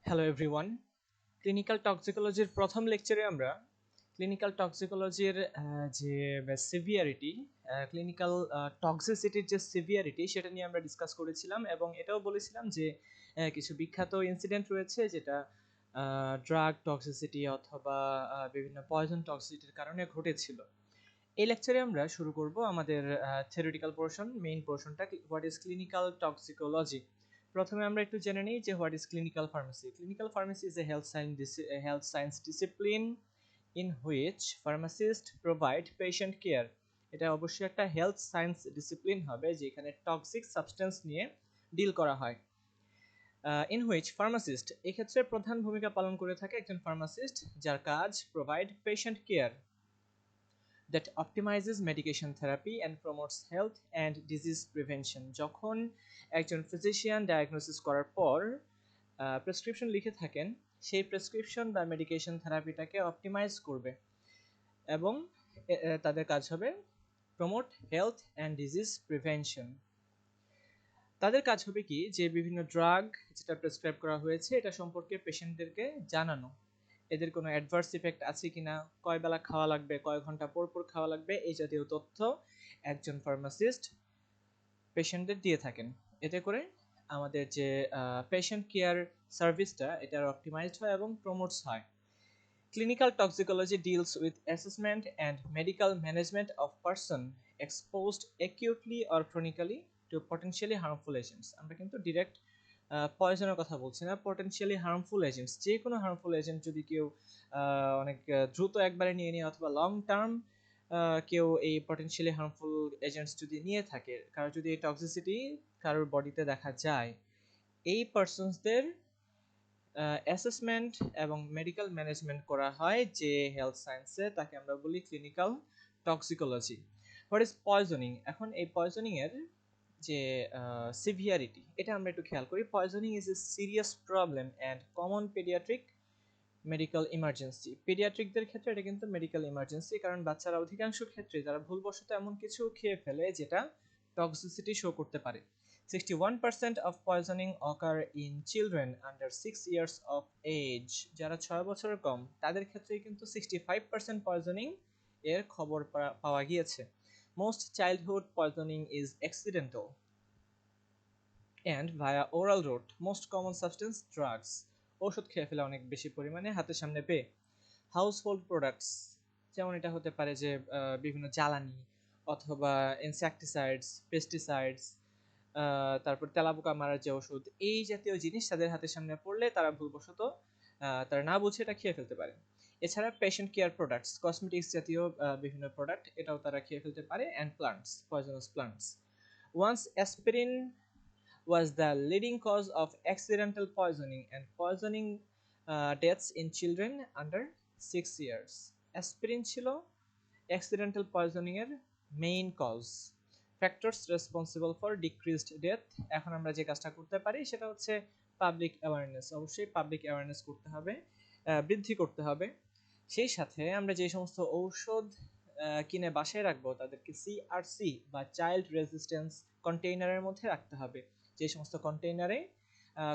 Hello everyone, clinical টক্সিকোলজির প্রথম লেকচারে আমরা ক্লিনিক্যাল টক্সিকোলজির যে সিভিয়ারিটি, ক্লিনিক্যাল টক্সিসিটির যে সিভিয়ারিটি সেটা নিয়ে আমরা ডিসকাস করেছিলাম এবং এটাও বলেছিলাম যে কিছু বিখ্যাত ইনসিডেন্ট রয়েছে যেটা ড্রাগ টক্সিসিটি অথবা বিভিন্ন পয়জন টক্সিসিটির কারণে ঘটেছিল। এই লেকচারে আমরা শুরু করব আমাদের থিওরিটিক্যাল পোর্শন, মেইন পোর্শনটা, হোয়াট ইজ ক্লিনিক্যাল টক্সিকোলজি। প্রথমে আমরা একটু জেনে নিই যে what is clinical pharmacy. Clinical pharmacy is a health science discipline in which pharmacist provide patient care. এটা অবশ্যই একটা হেলথ সায়েন্স ডিসিপ্লিন হবে যেখানে টক্সিক সাবস্টেন্স নিয়ে ডিল করা হয়। ইন হুইচ ফার্মাসিস্ট, এক্ষেত্রে প্রধান ভূমিকা পালন করে থাকে একজন ফার্মাসিস্ট, যার কাজ provide patient care that optimizes medication therapy and promotes health and disease prevention. যখন একজন ফিজিশিয়ান ডায়াগনোসিস করার পর প্রেসক্রিপশন লিখে থাকেন, সেই প্রেসক্রিপশন বা মেডিকেশন থেরাপিটাকে অপটিমাইজ করবে এবং তাদের কাজ হবে promote health and disease prevention. তাদের কাজ হবে কি, যে বিভিন্ন ড্রাগ যেটা প্রেসক্রাইব করা হয়েছে এটা সম্পর্কে পেশেন্টদেরকে জানানো, এদের কোনো অ্যাডভার্স ইফেক্ট আছে কিনা, কয় বেলা খাওয়া লাগবে, কয় ঘন্টা পর পর খাওয়া লাগবে, এই জাতীয় তথ্য একজন ফার্মাসিস্ট পেশেন্টদের দিয়ে থাকেন। এতে করে আমাদের যে পেশেন্ট কেয়ার সার্ভিসটা এটা অপটিমাইজড হয় এবং প্রমোটস হয়। Clinical toxicology deals with assessment and medical management of person exposed acutely or chronically to potentially harmful agents. আমরা কিন্তু ডিরেক্ট পয়জনের কথা বলছি না, পটেনশিয়ালি হার্মফুল এজেন্টস, যে কোনো হার্মফুল এজেন্ট যদি কেউ অনেক দ্রুত একবারে নিয়ে নিয়ে অথবা লং টার্ম কেউ এই পটেনশিয়ালি হার্মফুল এজেন্টস যদি নিয়ে থাকে, কারো যদি এই টক্সিসিটি কারোর বডিতে দেখা যায়, এই পারসনসদের অ্যাসেসমেন্ট এবং মেডিকেল ম্যানেজমেন্ট করা হয় যে হেলথ সায়েন্সে, তাকে আমরা বলি clinical toxicology. What is poisoning? এখন এই পয়জনিং এর যে সিভিয়ারিটি এটা আমরা একটু খেয়াল করি। Poisoning is a serious problem and common paediatric medical emergency. পেডিয়াট্রিকদের ক্ষেত্রে এটা কিন্তু মেডিকেল ইমার্জেন্সি, কারণ বাচ্চারা অধিকাংশ ক্ষেত্রে তারা ভুলবশত এমন কিছু খেয়ে ফেলে যেটা টক্সিসিটি শো করতে পারে। 61% of poisoning occur in children under 6 years of age. যারা 6 বছরের কম তাদের ক্ষেত্রেই কিন্তু 65% পয়জনিং এর খবর পাওয়া গিয়েছে। Most childhood poisoning is accidental and via oral route. Most common substance drugs, ওষুধ খেয়ে ফেলে অনেক বেশি পরিমাণে হাতের সামনে পেয়ে। হাউসহোল্ড প্রোডাক্টস, যেমন এটা হতে পারে যে বিভিন্ন জ্বালানি অথবা ইনসেকটিসাইডস, পেস্টিসাইডস, তারপর তেলাপোকা মারার যে ওষুধ, এই জাতীয় জিনিস তাদের হাতের সামনে পড়লে তারা ভুলবশত তারা না বুঝে এটা খেয়ে ফেলতে পারে। এছাড়া পেশেন্ট কেয়ার প্রোডাক্টস, কসমেটিক্স জাতীয় বিভিন্ন প্রোডাক্ট, এটাও তারা খেয়ে ফেলতে পারে। And plants, poisonous plants. Once aspirin was the leading cause of accidental poisoning and poisoning deaths in children under 6 years. Aspirin ছিল accidental poisoning এর main cause. Factors responsible for decreased death, এখন আমরা যে কাজটা করতে পারি সেটা হচ্ছে পাবলিক অ্যাওয়ারনেস। অবশ্যই পাবলিক অ্যাওয়ারনেস করতে হবে, বৃদ্ধি করতে হবে। সেই সাথে আমরা যে সমস্ত ঔষধ কিনে বাসায় রাখবো তাদেরকে সিআরসি বা চাইল্ড রেজিস্ট্যান্স কন্টেইনারের মধ্যে রাখতে হবে, যে সমস্ত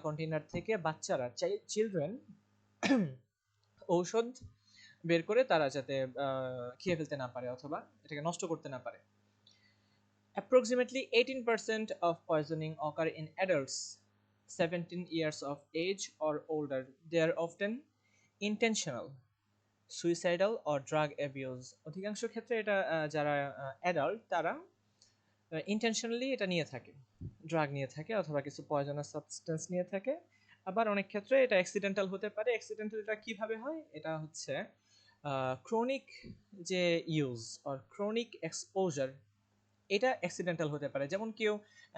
কন্টেইনার থেকে বাচ্চারা, চিলড্রেন ঔষধ বের করে তারা যাতে খেয়ে ফেলতে না পারে অথবা এটাকে নষ্ট করতে না পারে। Approximately 18% of poisoning occur in adults 17 years of age or older. They are often intentional, suicidal or drug abuse. অধিকাংশ ক্ষেত্রে এটা যারা অ্যাডাল্ট তারা ইন্টেনশনালি এটা নিয়ে থাকে, ড্রাগ নিয়ে থাকে অথবা কিছু পয়জনাস সাবস্টেন্স নিয়ে থাকে। আবার অনেক ক্ষেত্রে এটা অ্যাক্সিডেন্টাল হতে পারে। অ্যাক্সিডেন্টাল এটা কিভাবে হয়? এটা হচ্ছে ক্রনিক যে ইউজ অর ক্রনিক এক্সপোজার, এটা অ্যাক্সিডেন্টাল হতে পারে। যেমন কেউ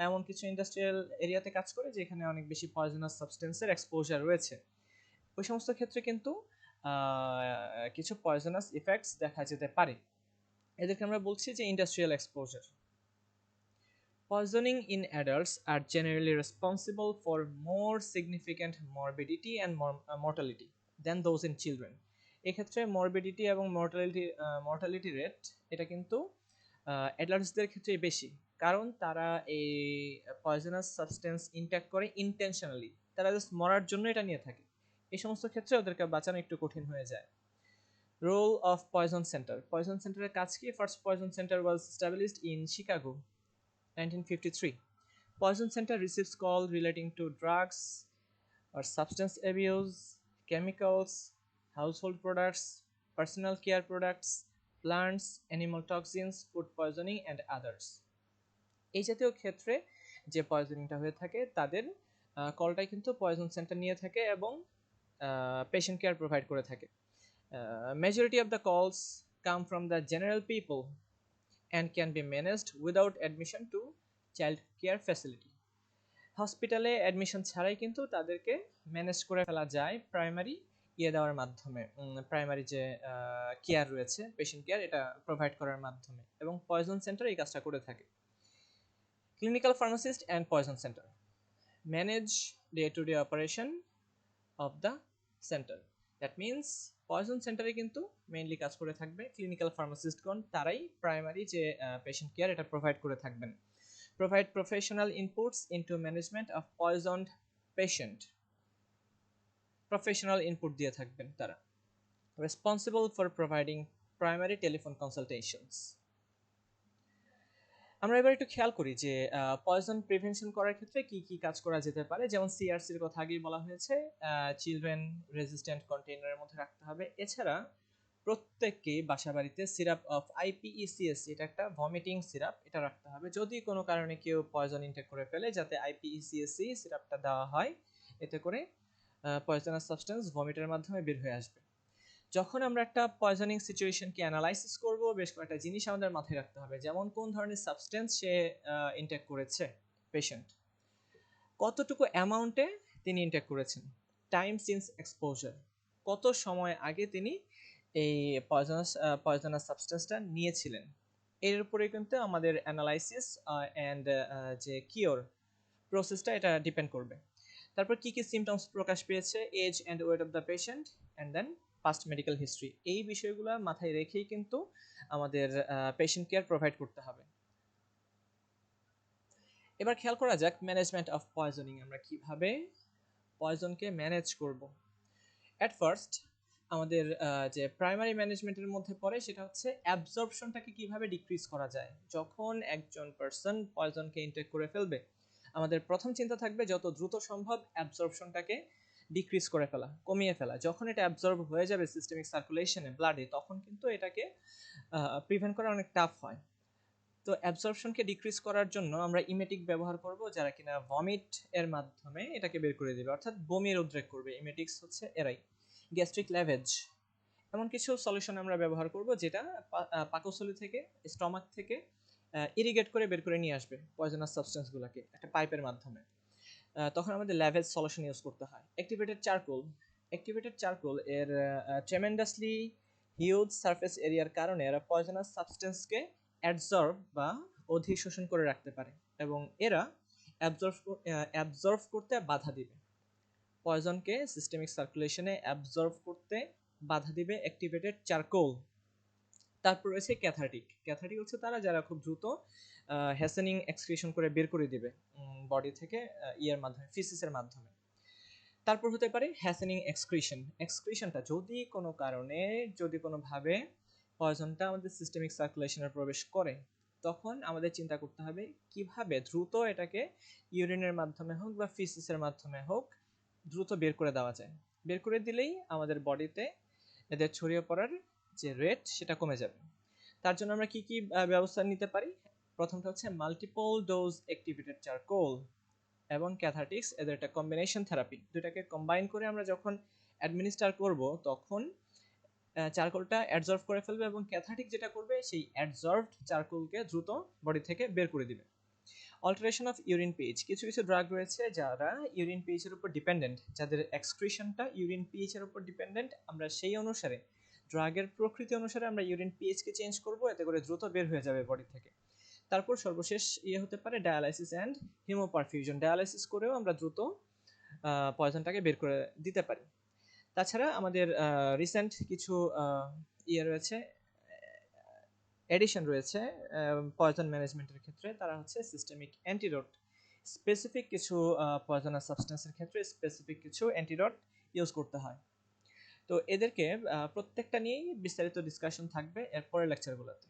এমন কিছু ইন্ডাস্ট্রিয়াল এরিয়াতে কাজ করে যেখানে অনেক বেশি পয়জনাস সাবস্টেন্সের এক্সপোজার রয়েছে, ওই সমস্ত ক্ষেত্রে কিন্তু কিছু পয়জনাস ইফেক্টস দেখা যেতে পারে। এদেরকে আমরা বলছি যে industrial exposure. Poisoning in adults are generally responsible for more significant morbidity and mortality than those in children. এক্ষেত্রে মরবিডিটি এবং মর্টালিটি রেট এটা কিন্তু অ্যাডাল্টসদের ক্ষেত্রে বেশি, কারণ তারা এই পয়জনাস সাবস্টেন্স ইনটেক করে ইন্টেনশনালি, তারা জাস্ট মরার জন্য এটা নিয়ে থাকে। এই সমস্ত ক্ষেত্রে ওদেরকে বাঁচানো একটু কঠিন হয়ে যায়। Role of poison center, poison সেন্টারের কাজ কি? First poison center was established in Chicago 1953. Poison center receives call relating to drugs or substance abuse, chemicals, household products, personal care products, plants, animal toxins, food poisoning and others. এই জাতীয় ক্ষেত্রে যে পয়জনিংটা হয়ে থাকে তাদের কলটাই কিন্তু পয়জন সেন্টার নিয়ে থাকে এবং পেশেন্ট কেয়ার প্রোভাইড করে থাকে। Majority of the calls come from the general people and can be managed without admission to child care facility. হসপিটালে অ্যাডমিশন ছাড়াই কিন্তু তাদেরকে ম্যানেজ করে ফেলা যায় প্রাইমারি দেওয়ার মাধ্যমে, প্রাইমারি যে কেয়ার রয়েছে পেশেন্ট কেয়ার এটা প্রোভাইড করার মাধ্যমে, এবং পয়জন সেন্টার এই কাজটা করে থাকে। Clinical pharmacist and poison center manage day to day operation of the center. That means poison সেন্টারে কিন্তু মেইনলি কাজ করে থাকবে ক্লিনিক্যাল ফার্মাসিস্টগণ, তারাই প্রাইমারি যে পেশেন্ট কেয়ার এটা প্রোভাইড করে থাকবেন। Provide professional inputs into management of poisoned patient. Professional input দিয়ে থাকবেন তারা। Responsible for providing primary telephone consultations. আমরা এবার একটু খেয়াল করি যে পয়জন প্রিভেনশন করার ক্ষেত্রে কি কি কাজ করা যেতে পারে। যেমন সিআরসির কথা আগেই বলা হয়েছে, চিলড্রেন রেজিস্ট্যান্ট কন্টেইনারের মধ্যে রাখতে হবে। এছাড়া প্রত্যেককেই বাসা বাড়িতে সিরাপ অফ আইপিইসিএস, এটা একটা ভমিটিং সিরাপ, এটা রাখতে হবে। যদি কোনো কারণে কেউ পয়জন ইনটেক করে ফেলে যাতে আইপিইসিএসি সিরাপটা দেওয়া হয়, এতে করে পয়জনাস সাবস্টেন্স ভমিটের মাধ্যমে বের হয়ে আসবে। যখন আমরা একটা পয়জনিং সিচুয়েশনকে অ্যানালাইসিস করব, বেশ কয়েকটা জিনিস আমাদের মাথায় রাখতে হবে। যেমন কোন ধরনের সাবস্টেন্স সে ইনটেক করেছে পেশেন্ট, কতটুকু অ্যামাউন্টে তিনি ইনটেক করেছেন, টাইম সিন্স এক্সপোজার, কত সময় আগে তিনি এই পয়জনাস সাবস্টেন্সটা নিয়েছিলেন, এর উপরে কিন্তু আমাদের অ্যানালাইসিস অ্যান্ড যে কিওর প্রসেসটা এটা ডিপেন্ড করবে। তারপর কি কি সিমটমস প্রকাশ পেয়েছে, age and weight of the patient and then past medical history, এই বিষয়গুলো মাথায় রেখেই কিন্তু আমাদের পেশেন্ট কেয়ার প্রোভাইড করতে হবে। এবার খেয়াল করা যাক ম্যানেজমেন্ট অফ পয়জনিং, আমরা কিভাবে পয়জনকে ম্যানেজ করব। অ্যাট ফার্স্ট আমাদের যে প্রাইমারি ম্যানেজমেন্টের মধ্যে পড়ে সেটা হচ্ছে অ্যাবজর্পশনটাকে কিভাবে ডিক্রিজ করা যায়। যখন একজন পার্সন পয়জনকে ইনটেক করে ফেলবে, আমাদের প্রথম চিন্তা থাকবে যত দ্রুত সম্ভব অ্যাবজর্পশনটাকে ডিক্রিজ করে ফেলা, কমিয়ে ফেলা। যখন এটা অ্যাবজর্ব হয়ে যাবে সিস্টেমিক সার্কুলেশনে, ব্লাডে, তখন কিন্তু এটাকে প্রিভেন্ট করা অনেক টাফ হয়। তো অ্যাবজর্পশনকে ডিক্রিজ করার জন্য আমরা ইমেটিক ব্যবহার করব, যারা কিনা ভমিট এর মাধ্যমে এটাকে বের করে দেবে, অর্থাৎ বমির উদ্রেক করবে। ইমেটিক্স হচ্ছে এরাই। গ্যাস্ট্রিক ল্যাভেজ, এমন কিছু সলিউশন আমরা ব্যবহার করব যেটা পাকস্থলী থেকে, স্টমাক থেকে ইরিগেট করে বের করে নিয়ে আসবে পয়জনাস সাবস্টেন্সগুলোকে একটা পাইপের মাধ্যমে। তখন আমাদের ল্যাভেজ সলিউশন ইউজ করতে হয়। অ্যাক্টিভেটেড চারকোল, অ্যাক্টিভেটেড চারকোল এর ট্রেমেন্ডাসলি হিউজ সারফেস এরিয়ার কারণে এরা পয়জনাস সাবস্টেন্সকে অ্যাবজর্ব বা অধিশোষণ করে রাখতে পারে, এবং এরা অ্যাবজর্ব করতে বাধা দিবে, পয়জনকে সিস্টেমিক সার্কুলেশনে অ্যাবজর্ব করতে বাধা দিবে অ্যাক্টিভেটেড চারকোল। তারপর রয়েছে ক্যাথারটিক, ক্যাথারটিক হচ্ছে তারা যারা খুব দ্রুত হ্যাসেনিং এক্সক্রিশন করে বের করে দিবে বডি থেকে ইয়ের মাধ্যমে, ফিসিসের মাধ্যমে। তারপর হতে পারে হ্যাসেনিং এক্সক্রিশন, এক্সক্রিশনটা যদি কোনো কারণে, যদি কোনোভাবে পয়জনটা আমাদের সিস্টেমিক সার্কুলেশনে প্রবেশ করে, তখন আমাদের চিন্তা করতে হবে কিভাবে দ্রুত এটাকে ইউরিনের মাধ্যমে হোক বা ফিসিসের মাধ্যমে হোক দ্রুত বের করে দেওয়া যায়। বের করে দিলেই আমাদের বডিতে এদের ছড়িয়ে পড়ার যে রেট সেটা কমে যাবে। তার জন্য আমরা কি কি ব্যবস্থা নিতে পারি? প্রথমটা হচ্ছে মাল্টিপল ডোজ অ্যাক্টিভেটেড চারকোল এবং ক্যাথারটিক্স, এদের একটা কম্বিনেশন থেরাপি। দুটাকে কম্বাইন করে আমরা যখন অ্যাডমিনিস্টার করব, তখন চারকোলটা অ্যাবজর্ব করে ফেলবে এবং ক্যাথারটিক যেটা করবে সেই অ্যাবজর্বড চারকোলকে দ্রুত বডি থেকে বের করে দিবে। অল্টারেশন অফ ইউরিন পিএইচ, কিছু কিছু ড্রাগ রয়েছে যারা ইউরিন পিএইচ এর উপর ডিপেন্ডেন্ট, যাদের এক্সক্রিশনটা ইউরিন পিএইচ এর উপর ডিপেন্ডেন্ট, আমরা সেই অনুসারে ড্রাগের প্রকৃতি অনুসারে আমরা ইউরিন পিএইচ কে চেঞ্জ করব, এতে করে দ্রুত বের হয়ে যাবে বডি থেকে। তারপর সর্বশেষ হতে পারে ডায়ালাইসিস অ্যান্ড হিমোপারফিউশন, ডায়ালাইসিস করেও আমরা দ্রুত পয়জনটাকে বের করে দিতে পারি। তাছাড়া আমাদের রিসেন্ট কিছু রয়েছে, এডিশন রয়েছে পয়জন ম্যানেজমেন্টের ক্ষেত্রে, তারা হচ্ছে সিস্টেমিক অ্যান্টিডোট। স্পেসিফিক কিছু পয়জনাস সাবস্টেন্সের ক্ষেত্রে স্পেসিফিক কিছু অ্যান্টিডোট ইউজ করতে হয়। তো এদেরকে প্রত্যেকটা নিয়েই বিস্তারিত ডিসকাশন থাকবে এর পরের লেকচারগুলোতে।